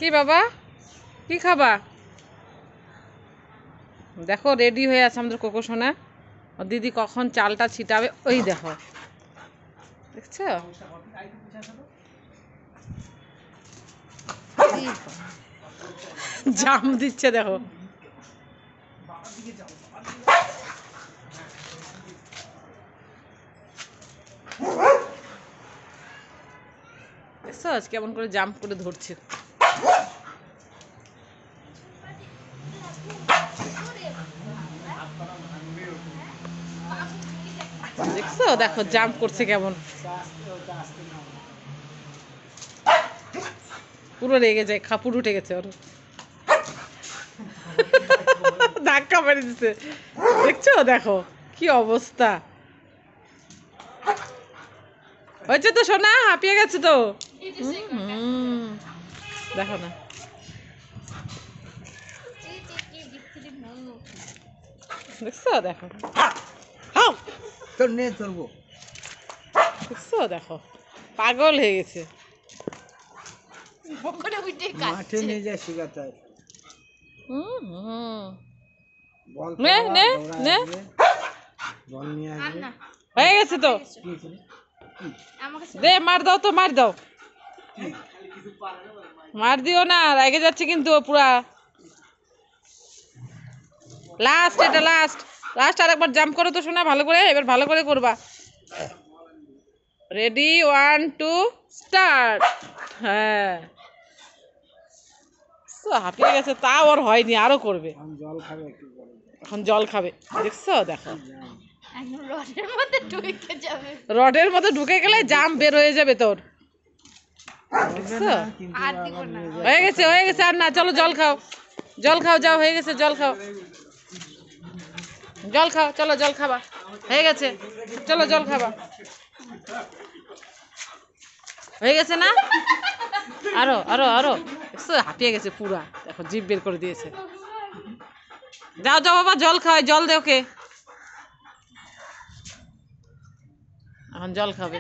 কি বাবা কি খাবা? দেখো রেডি হয়ে আছে আমাদের কোকো সোনা। দিদি কখন চালটা ছিটাবে ওই দেখো, দেখছো? জাম দিচ্ছে দেখো। দেখছো কেমন করে জাম্প করে ধরছে। দেখছো দেখো জাম্প করছে কেমন, পুরো রেগে যায়, খাপুর উঠে গেছে ওর, ধাক্কা মেরে দিচ্ছে। দেখছো দেখো কি অবস্থা হয়েছে তো সোনা, হাঁপিয়ে গেছে তো। দেখো না দেখছো দেখো দেখছো দেখো পাগল হয়ে গেছে। মাঠে নিয়ে যায় শিখাতে হয়। নে নে নে বল নিয়ে আসবে। হয়ে গেছে তো, দে মার দাও তো, মার দাও, মার দিও না, রেগে যাচ্ছে কিন্তু পুরা। লাস্ট এটা লাস্ট, লাস্ট আরেকবার জাম্প করো তো শোনা ভালো করে, এবার ভালো করে করবা। Ready 1 2 start. হ্যাঁ হাঁপিয়ে গেছে, তাও ওর হয়নি, আরো করবে। জল খাবে একটু পরে। এখন জল খাবে, দেখছো দেখো রডের মধ্যে রডের মধ্যে ঢুকে ঢুকে যাবে। গেলে জাম বের হয়ে যাবে তোর। দেখছো আর দিব না। হয়ে গেছে হয়ে গেছে, আর না, চলো জল খাও, জল খাও, যাও হয়ে গেছে, জল খাও, জল খাও, চলো জল খাবা, হয়ে গেছে, চলো জল খাবা, হয়ে গেছে না, আরো আরো আরো। দেখছো হাঁপিয়ে গেছে পুরা, দেখো জিভ বের করে দিয়েছে। যাও যাও বাবা জল খাওয়াই, জল দে ওকে, এখন জল খাবে।